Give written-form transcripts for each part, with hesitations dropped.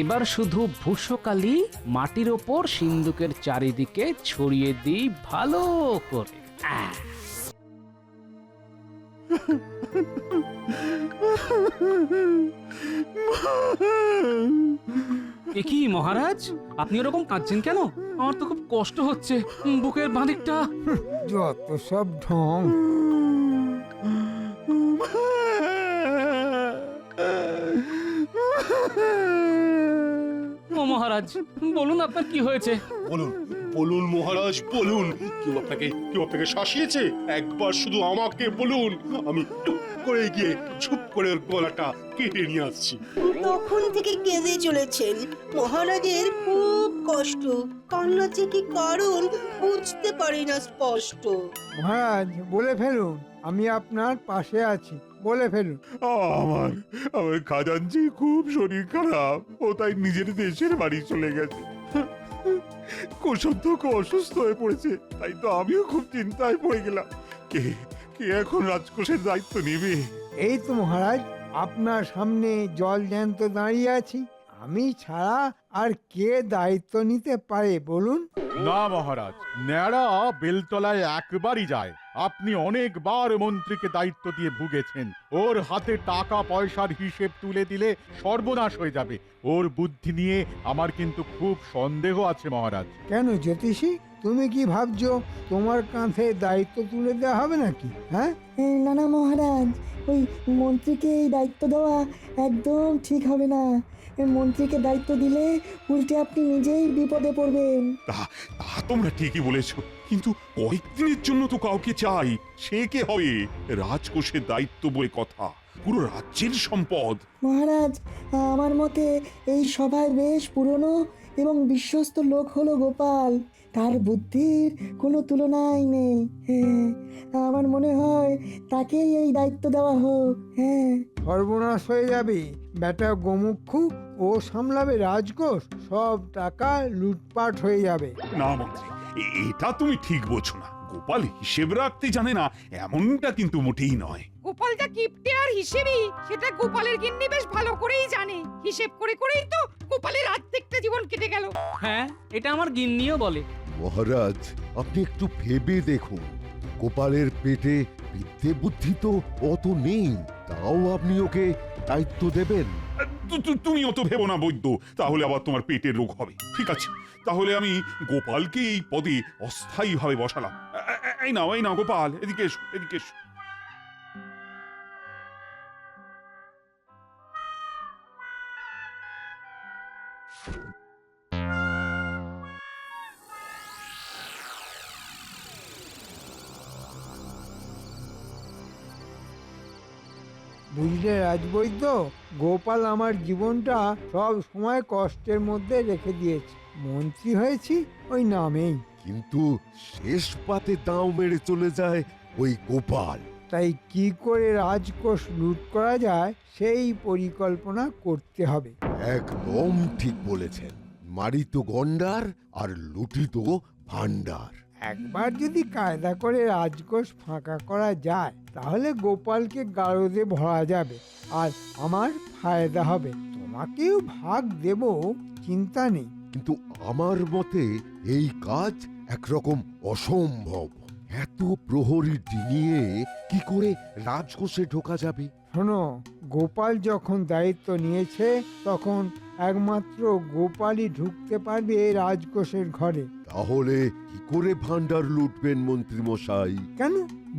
এবার শুধু ভূষকালি মাটির ওপর সিন্দুকের চারিদিকে ছড়িয়ে দিই ভালো করে। এ কি মহারাজ, আপনি ওরকম কাঁদছেন কেন? আমার তো খুব কষ্ট হচ্ছে, বুকের বাঁদিকটা। যত সব ঢং। ও মহারাজ, বলুন আপনার কি হয়েছে? বলুন বলুন মহারাজ বলুন, কেউ আপনাকে শাসিয়েছে? একবার শুধু আমাকে বলুন, আমি টুক করে গিয়ে চুপ করে ওর গলাটা কেটে নিয়ে আসছি। তখন থেকে কেঁদে চলেছেন। মহারাজের খুব কষ্ট, কান্না যে কি কারণ বুঝতে পারি না স্পষ্ট। মহারাজ বলে ফেলুন, আমি আপনার পাশে আছি, বলে ফেলুন। আমার আমার খাজাঞ্চি খুব শরীর খারাপ, ও তাই নিজের দেশের বাড়ি চলে গেছে। কোষাধ্যক্ষ অসুস্থ হয়ে পড়েছে, তাই তো আমিও খুব চিন্তায় পড়ে গেলাম। কে কে এখন রাজকোষের দায়িত্ব নেবে? এই তো মহারাজ, আপনার সামনে জল জ্যান্ত দাঁড়িয়ে আছি, আমি ছাড়া আর কে দায়িত্ব নিতে পারে বলুন? না মহারাজ, ন্যাড়া বেলতলায় একবারই যায়। আপনি অনেকবার মন্ত্রীকে দায়িত্ব দিয়ে ভুগেছেন। ওর হাতে টাকা পয়সার হিসেব তুলে দিলে সর্বনাশ হয়ে যাবে। ওর বুদ্ধি নিয়ে আমার কিন্তু খুব সন্দেহ আছে মহারাজ। কেন জ্যোতিষী, তুমি কি ভাবছো তোমার কাঁধে দায়িত্ব তুলে দেওয়া হবে নাকি? হ্যাঁ, না না মহারাজ, ওই মন্ত্রীকে এই দায়িত্ব দেওয়া একদম ঠিক হবে না। মন্ত্রীকে দায়িত্ব দিলে উল্টে আপনি নিজেই বিপদে পড়বেন। তা তা তোমরা ঠিকই বলেছো, কিন্তু কয়েকদিনের জন্য তো কাউকে চাই। সে কে হবে? রাজকোষের দায়িত্ব বলে কথা, পুরো রাজ্যের সম্পদ। মহারাজ, আমার মতে এই সভায় বেশ পুরনো এবং বিশ্বস্ত লোক হলো গোপাল। তার বুদ্ধির কোনো তুলনাই নেই। হ্যাঁ, আমার মনে হয় তাকেই এই দায়িত্ব দেওয়া হোক। হ্যাঁ, সর্বনাশ হয়ে যাবে। বেটা গোমুখু ও সামলাবে রাজকোষ, সব টাকা লুটপাট হয়ে যাবে। না মন্ত্রী, এটা তুমি ঠিক বোঝো না। গোপাল হিসেব রাখতে জানে না এমনটা কিন্তু মোটেই নয়। গোপাল যা কিপটে আর হিসেবি, সেটা গোপালের গিন্নি বেশ ভালো করেই জানে। হিসেব করে করেই তো গোপালের আর্ধেকটা জীবন কেটে গেল। হ্যাঁ, এটা আমার গিন্নিও বলে। মহারাজ, আপনি একটু ভেবে দেখুন, গোপালের পেটে বিদ্যে বুদ্ধি তো অত নেই, তাও আপনি ওকে দায়িত্ব দেবেন? তুমি অত ভেবো না বৈদ্য, তাহলে আবার তোমার পেটের রোগ হবে। ঠিক আছে, তাহলে আমি গোপালকে এই পদে অস্থায়ীভাবে বসালাম। এই নাও গোপাল, এদিকে এসো, এদিকে এসো। বুঝলে রাজবৈদ্য, গোপাল আমার জীবনটা সব সময় কষ্টের মধ্যে রেখে দিয়েছে। মন্ত্রী হয়েছি ওই নামেই। কিন্তু শেষ পাতে দাও মেরে চলে যায় ওই গোপাল। তাই কি করে রাজকোষ লুট করা যায় সেই পরিকল্পনা করতে হবে। একদম ঠিক বলেছেন, মারিত গন্ডার আর লুটিত ভান্ডার। একবার যদি কায়দা করে রাজকোষ ফাঁকা করা যায়, তাহলে গোপালকে গারদে ভরা যাবে আর আমার ফায়দা হবে। তোমাকেও ভাগ দেব, চিন্তা নেই। কিন্তু আমার মতে এই কাজ একরকম অসম্ভব। এত প্রহরী ডিঙিয়ে কি করে রাজকোষে ঢোকা যাবে? শোনো, গোপাল যখন দায়িত্ব নিয়েছে, তখন একমাত্র গোপালই ঢুকতে পারবে রাজকোষের ঘরে। তাহলে কি করে ভান্ডার লুটবেন মন্ত্রী মশাই? কেন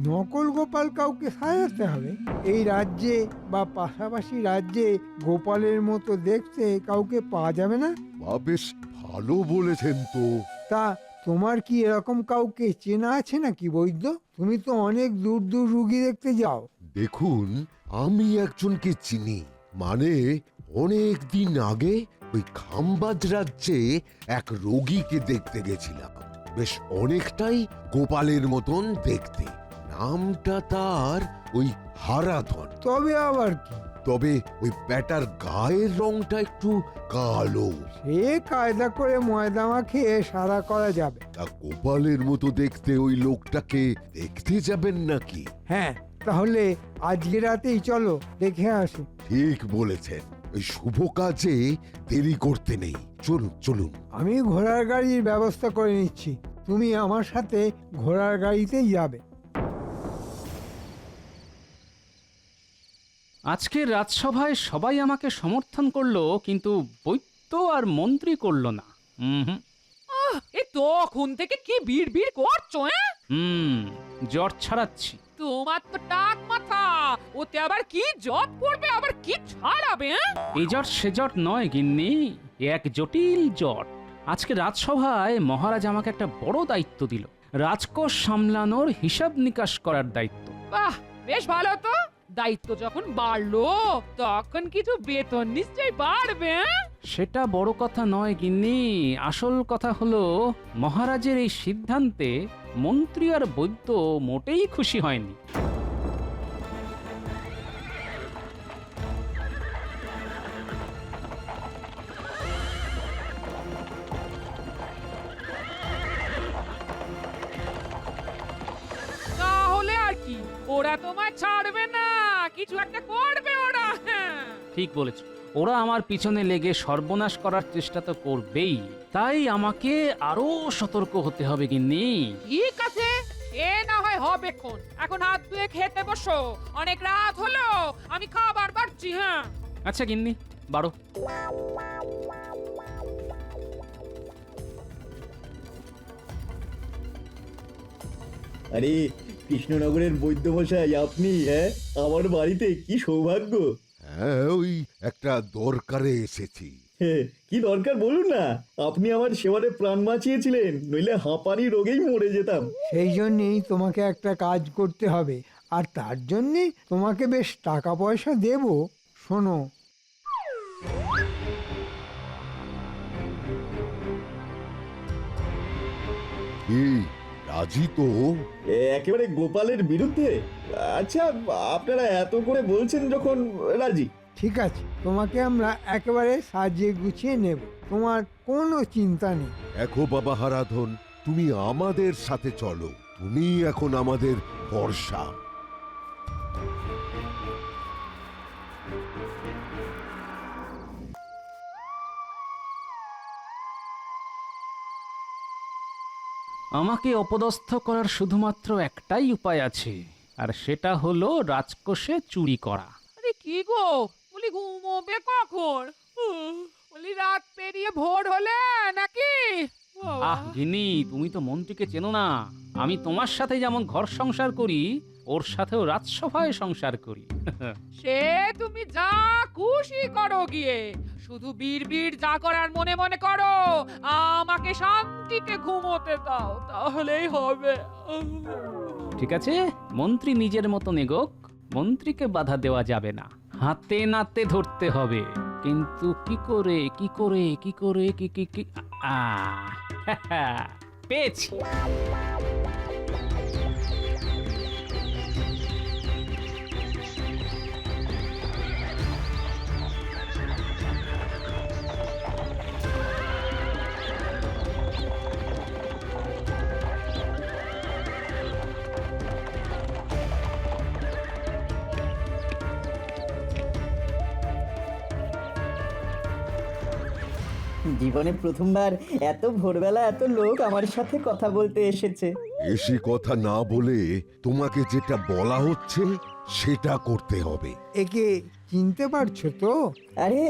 নকল গোপাল কাউকে সাজাতে হবে? এই রাজ্যে বা পাশাপাশি রাজ্যে গোপালের মতো দেখতে কাউকে পাওয়া যাবে না? বা বেশ ভালো বলেছেন তো। তা তোমার কি এরকম কাউকে চেনা আছে নাকি বৈদ্য? তুমি তো অনেক দূর দূর রুগী দেখতে যাও। দেখুন, আমি একজনকে চিনি। মানে অনেক দিন আগে ওই খাম্বাজ রাজ্যে এক রোগীকে দেখতে গেছিলাম। বেশ অনেকটাই গোপালের মতন দেখতে। নামটা তার ওই হারাধন। তবে আবার কি? তবে ওই ব্যাটার গায়ের রংটা একটু কালো। সে কায়দা করে ময়দা মাখিয়ে সাদা করা যাবে। তা গোপালের মতো দেখতে ওই লোকটাকে দেখতে যাবেন নাকি? হ্যাঁ, তাহলে আজকে রাতেই চলো, দেখে আসি। ঠিক বলেছেন, ওই শুভ কাজে দেরি করতে নেই। চলুন চলুন। আমি ঘোড়ার গাড়ির ব্যবস্থা করে নিচ্ছি, তুমি আমার সাথে ঘোড়ার গাড়িতেই যাবে। আজকের রাজসভায় সবাই আমাকে সমর্থন করলো, কিন্তু বৈদ্য আর মন্ত্রী করলো না। হুম এই তখন থেকে কি বিড় করছো? জ্বর ছাড়াচ্ছি। তোমার তো টাক মাথা, ওতে আবার কি জট পড়বে, আবার কি ছাড়াবে? এই জট সে জট নয় গিন্নি, এক জটিল জট। আজকে রাজসভায় মহারাজ আমাকে একটা বড় দায়িত্ব দিল, রাজকোষ সামলানোর হিসাব নিকাশ করার দায়িত্ব। বাহ, বেশ ভালো তো। দায়িত্ব যখন বাড়লো তখন কিছু বেতন নিশ্চয়ই বাড়বে। সেটা বড় কথা নয় গিন্নি, আসল কথা হলো মহারাজের এই সিদ্ধান্তে মন্ত্রী আর বৈদ্য মোটেই খুশি হয়নি। তাহলে আর কি, ওরা তোমায় ছাড়বে না, কিছু একটা করবে ওরা। ঠিক বলেছ, ওরা আমার পিছনে লেগে সর্বনাশ করার চেষ্টা তো করবেই, তাই আমাকে আরো সতর্ক হতে হবে গিন্নি। ঠিক আছে, এ না হয় হবেক্ষণ। এখন হাত ধুয়ে খেতে বসো, অনেক রাত হলো, আমি খাবার বাড়ছি। হ্যাঁ আচ্ছা গিন্নি, বাড়ো। আরে কৃষ্ণনগরের বৈদ্যমশাই আপনি? হ্যাঁ, আমার বাড়িতে কি সৌভাগ্য। হ্যাঁ, ওই একটা দরকারে এসেছি। কি দরকার বলুন না। আপনি আমার সেবারে প্রাণ বাঁচিয়েছিলেন, নইলে হাঁপানি রোগেই মরে যেতাম। সেই জন্যেই তোমাকে একটা কাজ করতে হবে, আর তার জন্যে তোমাকে বেশ টাকা পয়সা দেব। শোনো, কি রাজি তো? একেবারে গোপালের বিরুদ্ধে? আচ্ছা, আপনারা এত করে বলছেন যখন, রাজি। ঠিক আছে, তোমাকে আমরা একেবারে সাজিয়ে গুছিয়ে নেব, তোমার কোনো চিন্তা নেই। দেখো বাবা হারাধন, তুমি আমাদের সাথে চলো, তুমি এখন আমাদের ভরসা। আমাকে অপদস্থ করার শুধুমাত্র একটাই উপায় আছে, আর সেটা হলো রাজকোষে চুরি করা। আরে কি গো, বলি ঘুমোবে কখন? বলি রাত পেরিয়ে ভোর হলে নাকি? আহ গিন্নি, তুমি তো মন্ত্রীকে চেনো না। আমি তোমার সাথে যেমন ঘর সংসার করি, ওর সাথেও রাজসভায় সংসার করি। সে তুমি যা খুশি করো গিয়ে, শুধু বিড় যা করার মনে মনে করো, আমাকে শান্তিতে ঘুমোতে দাও, তাহলেই হবে। ঠিক আছে, মন্ত্রী নিজের মতো নেগোক, মন্ত্রীকে বাধা দেওয়া যাবে না, হাতে নাতে ধরতে হবে। কিন্তু কি করে কি করে কি করে কি কি কি পেয়েছি। জীবনে প্রথমবার এত ভোরবেলা এত লোক আমার সাথে কথা বলতে এসেছে। বেশি কথা না বলে তোমাকে যেটা বলা হচ্ছে সেটা করতে হবে। একে চিনতে পারছো তো? আরে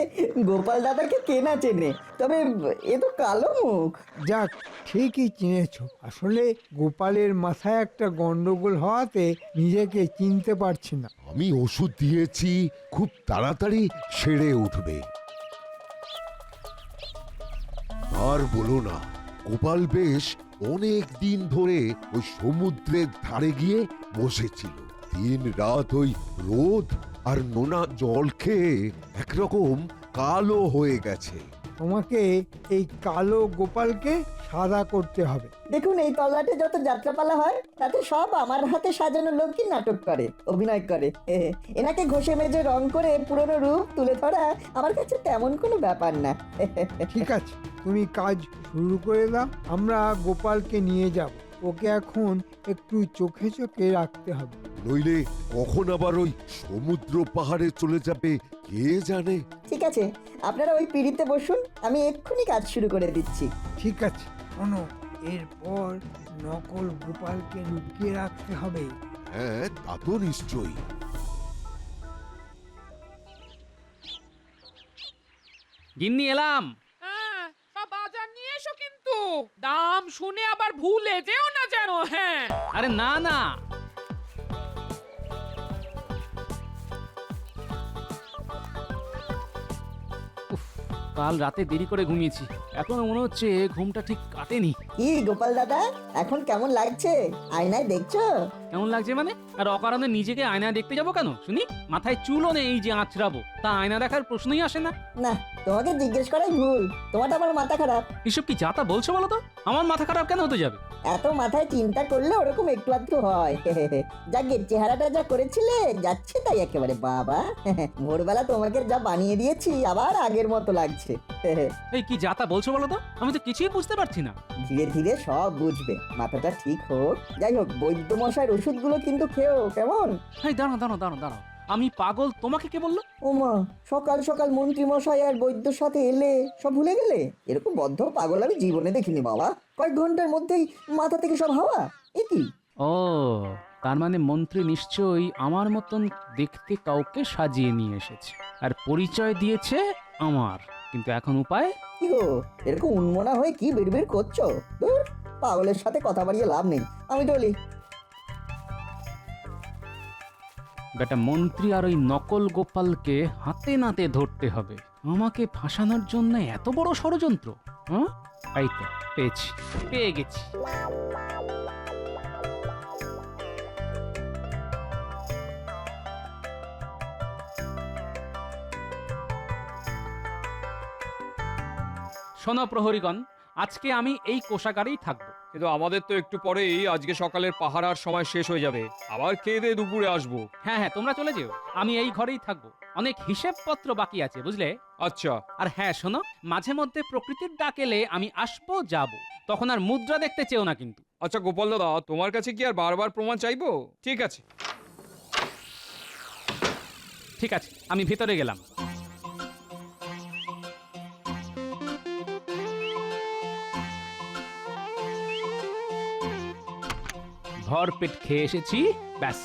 গোপাল দাদাকে কে না চেনে, তবে এ তো কালো মুখ। যাক, ঠিকই চিনেছ। আসলে গোপালের মাথায় একটা গন্ডগোল হওয়াতে নিজেকে চিনতে পারছি না। আমি ওষুধ দিয়েছি, খুব তাড়াতাড়ি সেরে উঠবে। আর বলো না, গোপাল বেশ অনেক দিন ধরে ওই সমুদ্রের ধারে গিয়ে বসেছিল। দিন রাত ওই রোদ আর নোনা জল খেয়ে একরকম কালো হয়ে গেছে। তোমাকে এই কালো গোপালকে সাদা করতে হবে। দেখুন, এই তল্লাটে যত যাত্রাপালা হয় তাতে সব আমার হাতে সাজানো লোকই নাটক করে, অভিনয় করে। এনাকে ঘষে মেজে রং করে পুরনো রূপ তুলে ধরা আমার কাছে তেমন কোনো ব্যাপার না। ঠিক আছে, তুমি কাজ শুরু করে দাও, আমরা গোপালকে নিয়ে যাব। ওকে এখন একটু চোখে চোখে রাখতে হবে। নইলে কখন আবার ওই সমুদ্র পাহাড়ে চলে যাবে কে জানে। ঠিক আছে, আপনারা ওই পিড়িতে বসুন, আমি এক্ষুনি কাজ শুরু করে দিচ্ছি। ঠিক আছে, শোনো, এরপর নকল গোপালকে লুকিয়ে রাখতে হবে। হ্যাঁ, তা তো নিশ্চয়ই। গিন্নি এলাম। হ্যাঁ, সব বাজার নিয়ে এসো কিন্তু দাম শুনে আবার ভুলে যেও না যেন। হ্যাঁ, আরে না না, উফ, কাল রাতে দেরি করে ঘুমিয়েছি, এখনো মনে হচ্ছে ঘুমটা ঠিক কাটেনি। কি গোপাল দাদা, এখন কেমন লাগছে? আয়নায় দেখছো? কেমন লাগছে মানে? আর অকারণে নিজেকে আয়নায় দেখতে যাবো কেন শুনি? মাথায় চুলও নেই যে আঁচড়াবো, তা আয়না দেখার প্রশ্নই আসে না। না, তোমাকে জিজ্ঞেস করাই ভুল, তোমারটা আমার মাথা খারাপ। এসব কি যাতা বলছো বলো তো? আমার মাথা খারাপ কেন হতে যাবে? এত মাথায় চিন্তা করলে ওরকম একটু আধটু হয়। যাকে চেহারাটা যা করেছিলে যাচ্ছে তাই একেবারে বাবা। ভোরবেলা তোমাকে যা বানিয়ে দিয়েছি আবার আগের মতো লাগছে। এই কি যাতা বলছো বলো তো? আমি তো কিছুই বুঝতে পারছি না। ধীরে ধীরে সব বুঝবে, মাথাটা ঠিক হোক। যাই হোক, বৈদ্য মশাইয়ের ওষুধগুলো কিন্তু খেও, কেমন? এই দাঁড়াও দাঁড়াও দাঁড়াও দাঁড়াও, আমি পাগল তোমাকে কে বললো? ওমা, সকাল সকাল মন্ত্রী মশাই আর বৈদ্যর সাথে এলে সব ভুলে গেলে? এরকম বদ্ধ পাগল আমি জীবনে দেখিনি বাবা। কয়েক ঘন্টার মধ্যেই মাথা থেকে সব হাওয়া। এ কি? ও, তার মানে মন্ত্রী নিশ্চয়ই আমার মতন দেখতে কাউকে সাজিয়ে নিয়ে এসেছে আর পরিচয় দিয়েছে আমার, কিন্তু এখন উপায়? কি গো, এরকম উন্মনা হয়ে কি বিড়বিড় করছো? ধুর, পাগলের সাথে কথা বাড়িয়ে লাভ নেই, আমি চলি। বেটা মন্ত্রী আর ওই নকল গোপালকে হাতে নাতে ধরতে হবে। আমাকে ফাঁসানোর জন্য এত বড় ষড়যন্ত্র? হ্যাঁ, এই তো পেয়ে গেছি। শোনো প্রহরীগণ, আজকে আমি এই কোষাগারেই থাকবো। কিন্তু আমাদের তো একটু পরেই আজকে সকালের পাহারার সময় শেষ হয়ে যাবে, আবার খেয়ে দিয়ে দুপুরে আসবো। হ্যাঁ হ্যাঁ, তোমরা চলে যেও, আমি এই ঘরেই থাকবো। অনেক হিসেবপত্র বাকি আছে বুঝলে। আচ্ছা, আর হ্যাঁ শোনো, মাঝে মধ্যে প্রকৃতির ডাক এলে আমি আসবো যাব, তখন আর মুদ্রা দেখতে চেও না কিন্তু। আচ্ছা গোপাল দাদা, তোমার কাছে কি আর বারবার প্রমাণ চাইবো? ঠিক আছে ঠিক আছে, আমি ভিতরে গেলাম। ভরপেট খেয়ে এসেছি, ব্যাস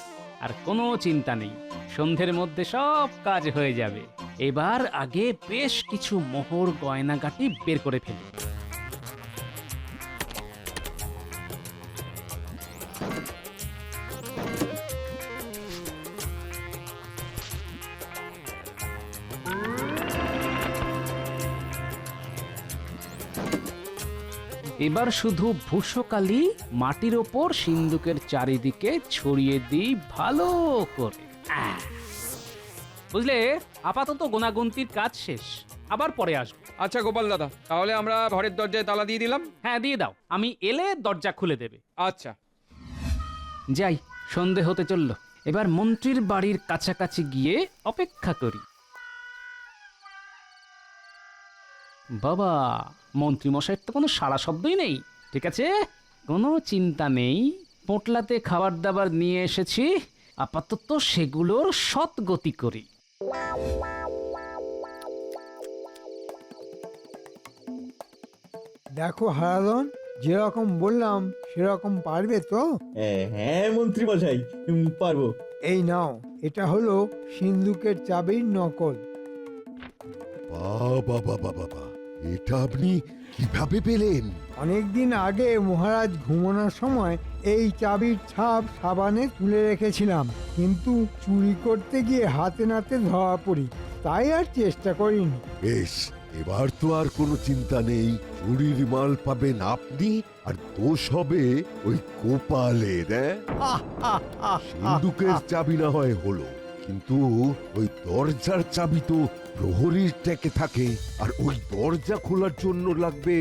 আর কোনো চিন্তা নেই। সন্ধ্যের মধ্যে সব কাজ হয়ে যাবে। এবার আগে বেশ কিছু মোহর গয়নাগাটি বের করে ফেলি। এবার শুধু ভূষকালি মাটির ওপর সিন্দুকের চারিদিকে ছড়িয়ে দিই ভালো করে। বুঝলে, আপাতত গোনাগুনতির কাজ শেষ, আবার পরে আসবো। আচ্ছা গোপাল দাদা, তাহলে আমরা ঘরের দরজায় তালা দিয়ে দিলাম। হ্যাঁ দিয়ে দাও, আমি এলে দরজা খুলে দেবে। আচ্ছা যাই, সন্ধে হতে চললো, এবার মন্ত্রীর বাড়ির কাছাকাছি গিয়ে অপেক্ষা করি। বাবা, মন্ত্রী মশাইয়ের তো কোনো সাড়া শব্দই নেই। ঠিক আছে, কোনো চিন্তা নেই, পোটলাতে খাবার দাবার নিয়ে এসেছি, আপাতত সেগুলোর সৎ গতি করি। দেখো হারাধন, যেরকম বললাম সেরকম পারবে তো? হ্যাঁ মন্ত্রী মশাই, পারবো। এই নাও, এটা হলো সিন্ধুকের চাবির নকল। বাবা বাবা বাবা, এটা আপনি কিভাবে পেলেন? অনেকদিন আগে মহারাজ ঘুমানোর সময় এই চাবির ছাপ সাবানে তুলে রেখেছিলাম, কিন্তু চুরি করতে গিয়ে হাতে নাতে ধরা পড়ি, তাই আর চেষ্টা করিনি। বেশ, এবার তো আর কোনো চিন্তা নেই। চুরির মাল পাবেন আপনি, আর দোষ হবে ওই গোপালের। সিন্ধুকের চাবি না হয় হলো, কিন্তু ওই দরজার চাবি তো প্রহরীর ট্যাকে থাকে, আর ওই দরজা খোলার জন্য লাগবে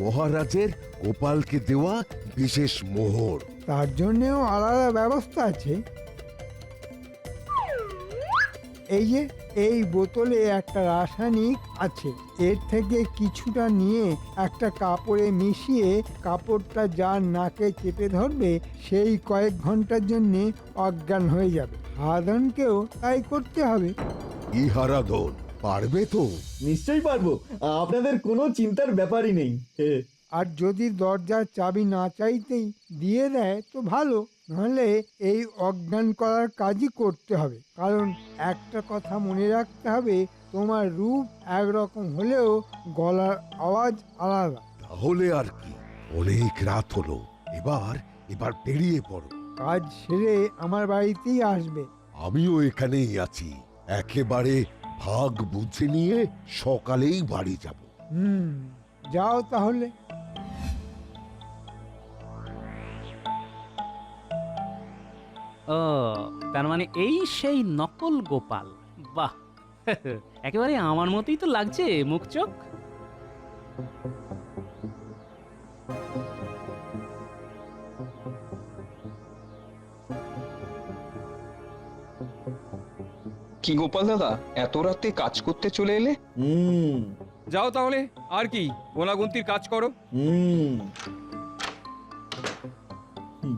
মহারাজের গোপালকে দেওয়া বিশেষ মোহর। তার জন্যেও আলাদা ব্যবস্থা আছে। এই যে এই বোতলে একটা রাসায়নিক আছে। এর থেকে কিছুটা নিয়ে একটা কাপড়ে মিশিয়ে কাপড়টা যার নাকে চেপে ধরবে সেই কয়েক ঘন্টার জন্য অজ্ঞান হয়ে যাবে। হারাধনকেও তাই করতে হবে। ইহারাধন পারবে তো? নিশ্চয়ই পারবো, আপনাদের কোনো চিন্তার ব্যাপারই নেই। আর যদি দরজার চাবি না চাইতেই দিয়ে দেয় তো ভালো, নাহলে এই অজ্ঞান করার কাজই করতে হবে। কারণ একটা কথা মনে রাখতে হবে, তোমার রূপ একরকম হলেও গলার আওয়াজ আলাদা। তাহলে আর কি, অনেক রাত হলো, এবার এবার বেরিয়ে পড়ো। কাজ সেরে আমার বাড়িতেই আসবে। আমিও এখানেই আছি, একেবারে ভাগ বুঝে নিয়ে সকালেই বাড়ি যাব। যাও তাহলে। ও, তার মানে এই সেই নকল গোপাল। বাহ, একেবারে আমার মতোই তো লাগছে মুখ চোখ। কি গোপাল দাদা, এত রাতে কাজ করতে চলে এলে? যাও তাহলে, আর কি গোনাগুন্তির কাজ করো।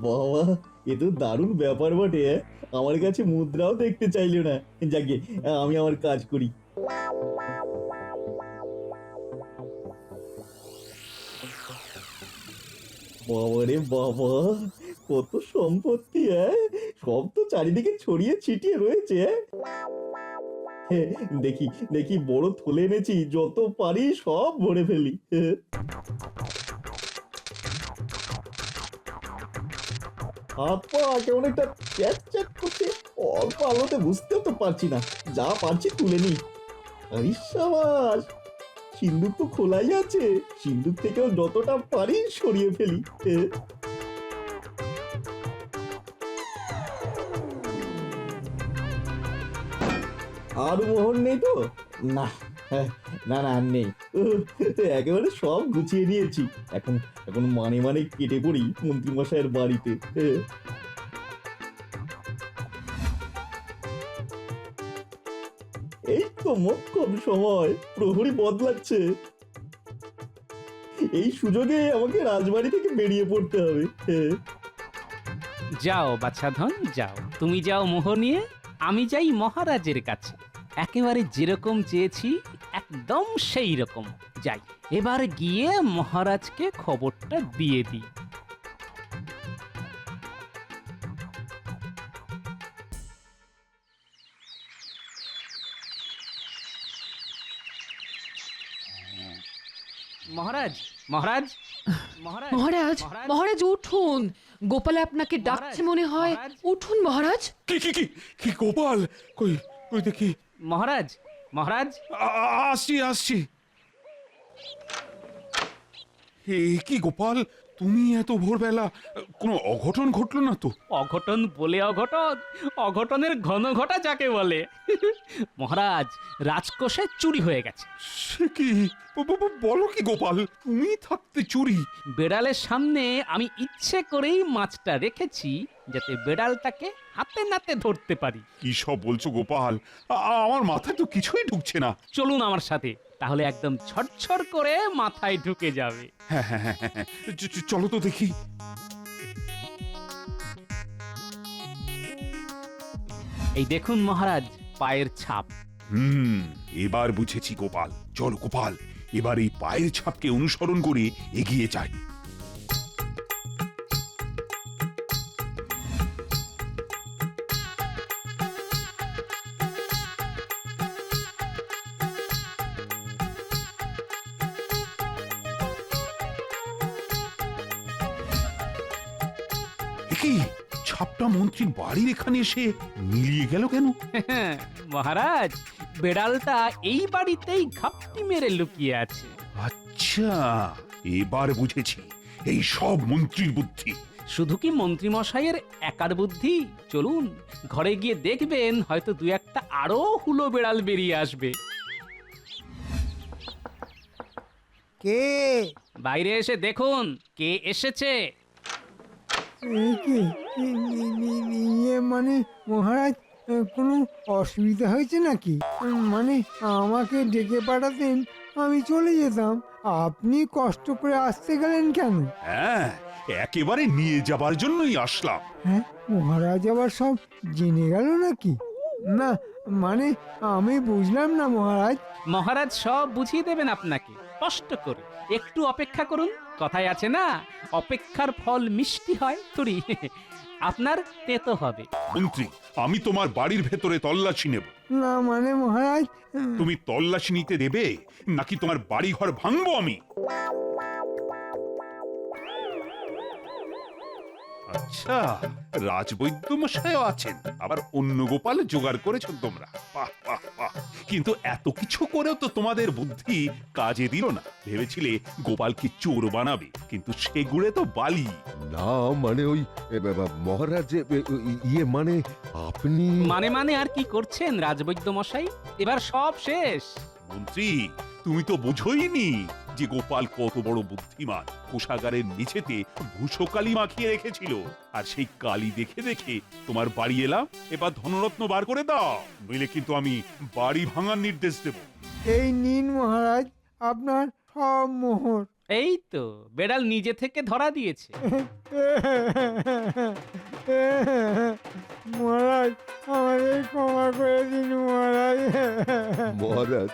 বাবা, এ তো দারুণ ব্যাপার বটে। আমার কাছে মুদ্রাও দেখতে চাইলো না। যাকে আমি আমার কাজ করি। বাবারে বাবা, কত সম্পত্তি! সব তো চারিদিকে ছড়িয়ে ছিটিয়ে রয়েছে। দেখি দেখি বড় থলে এনেছি, যত পারি সব ভরে ফেলি। হাত পা কেমন একটা চ্যাট চ্যাট করছে, অল্প আলোতে বুঝতেও তো পারছি না। যা পারছি তুলে নি। আরে সাবাস, সিন্দুক তো খোলাই আছে, সিন্দুক থেকেও যতটা পারি সরিয়ে ফেলি। আর মোহর নেই তো? না, না না আর নেই। একেবারে সব গুছিয়ে নিয়েছি। এখন এখন মানে মানে কেটে পড়ি মন্ত্রী মশাইয়ের বাড়িতে। এই তো মোক্ষম সময়, প্রহরী বদলাচ্ছে। এই সুযোগে আমাকে রাজবাড়ি থেকে বেরিয়ে পড়তে হবে। যাও বাছাধন যাও, তুমি যাও মোহর নিয়ে, আমি যাই মহারাজের কাছে। একেবারে যেরকম চেয়েছি একদম সেই রকম। যাই, এবার গিয়ে মহারাজকে খবরটা দিয়ে দিই। মহারাজ, মহারাজ, মহারাজ, মহারাজ, মহারাজ উঠুন, গোপাল আপনাকে ডাকছে মনে হয়। মহারাজ। উঠুন মহারাজ। কি কি কি কি গোপাল, কই কই দেখি। মহারাজ, মহারাজ, আসছি আসছি। কি গোপাল, তুমি এত ভোরবেলা, কোনো অঘটন ঘটলো না তো? অঘটন বলে অঘটন, অঘটনের ঘন ঘটা যাকে বলে। মহারাজ, রাজকোষে চুরি হয়ে গেছে। সে কি বলো কি গোপাল, তুমি থাকতে চুরি? বেড়ালের সামনে আমি ইচ্ছে করেই মাছটা রেখেছি যাতে বেড়ালটাকে হাতে নাতে ধরতে পারি। কি সব বলছো গোপাল, আমার মাথায় তো কিছুই ঢুকছে না। চলুন আমার সাথে, তাহলে একদম ছটছট করে মাথায় ঢুকে যাবে। হ্যাঁ হ্যাঁ হ্যাঁ হ্যাঁ, চলো তো দেখি। এই দেখুন মহারাজ, পায়ের ছাপ। এবার বুঝেছি গোপাল। চলো গোপাল, এবার এই পায়ের ছাপকে অনুসরণ করে এগিয়ে যাই। কি ছাপটা মন্ত্রীর বাড়ির এখানে এসে মিলিয়ে গেল কেন? মহারাজ, বেড়ালটা এই বাড়িতেই ঘাপটি মেরে লুকিয়ে আছে। আচ্ছা, এবার বুঝেছি, এই সব মন্ত্রীর বুদ্ধি। শুধু কি মন্ত্রী মশাইয়ের একার বুদ্ধি? চলুন ঘরে গিয়ে দেখবেন, হয়তো দু একটা আরো হুলো বেড়াল বেরিয়ে আসবে। কে? বাইরে এসে দেখুন কে এসেছে। ইয়ে মানে মহারাজ, কোনো অসুবিধা হয়েছে নাকি? মানে আমাকে ডেকে পাঠাতেন, আমি চলে যেতাম। আপনি কষ্ট করে আসতে গেলেন কেন? হ্যাঁ, একেবারে নিয়ে যাবার জন্যই আসলাম। হ্যাঁ, মহারাজ আবার সব জেনে গেল নাকি? না, মানে আমি বুঝলাম না মহারাজ। মহারাজ সব বুঝিয়ে দেবেন আপনাকে কষ্ট করে। একটু অপেক্ষা করুন, কথায় আছে না, অপেক্ষার ফল মিষ্টি হয় থুড়ি। আপনার তেতো হবে। মন্ত্রী, আমি তোমার বাড়ির ভেতরে তল্লাশি নেব। না মানে মহারাজ, তুমি তল্লাশি নিতে দেবে নাকি তোমার বাড়ি ঘর ভাঙবো আমি? আচ্ছা, রাজবৈদ্য মশাইও আছেন, আবার অন্য গোপাল জোগাড় করেছো তোমরা। বাহ বাহ বাহ, কিন্তু এত কিছু করেও তো তোমাদের বুদ্ধি কাজে দিল না। ভেবেছিলে গোপালকে চোর বানাবে, কিন্তু সেগুড়ে তো বালি। না মানে ওই মহারাজ ইয়ে মানে আপনি মানে আর কি করছেন রাজবৈদ্য মশাই? এবার সব শেষ। মন্ত্রী, তুমি তো বোঝোইনি যে গোপাল কত বড় বুদ্ধিমান। কোষাগারের নিচেতে ভূষকালি মাখিয়ে রেখেছিল, আর সেই কালি দেখে দেখে তোমার বাড়ি এলাম। এবার ধনরত্ন বার করে দাও, নইলে কিন্তু আমি বাড়ি ভাঙার নির্দেশ দেব। এই নিন মহারাজ আপনার সব মোহর। এই তো বেড়াল নিজে থেকে ধরা দিয়েছে। মহারাজ আমাদের ক্ষমা করে দিন মহারাজ। মহারাজ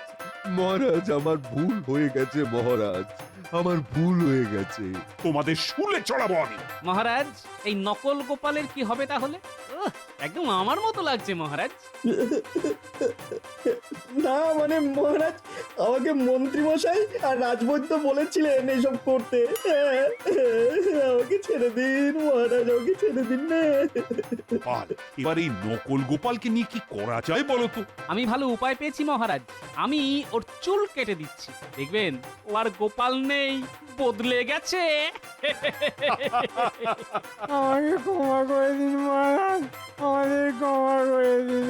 মহারাজ আমার ভুল হয়ে গেছে মহারাজ, আমার ভুল হয়ে গেছে। তোমাদের শুলে চড়াবো আমি। মহারাজ, এই নকল গোপালের কি হবে তাহলে? একদম আমার মতো লাগছে মহারাজ। না মানে মহারাজ, আমাকে মন্ত্রী মশাই আর রাজবৈদ্য বলেছিলেন এইসব করতে। আমাকে ছেড়ে দিন মহারাজ, আমাকে ছেড়ে দিন না। গোপাল, এবার এই নকল গোপালকে নিয়ে কি করা যায় বলো তো? আমি ভালো উপায় পেয়েছি মহারাজ। আমি ওর চুল কেটে দিচ্ছি, দেখবেন ও আর গোপাল নেই, বদলে গেছে। আমাকে ক্ষমা করে দিন মহারাজ, আমাদের ক্ষমা করে দিন।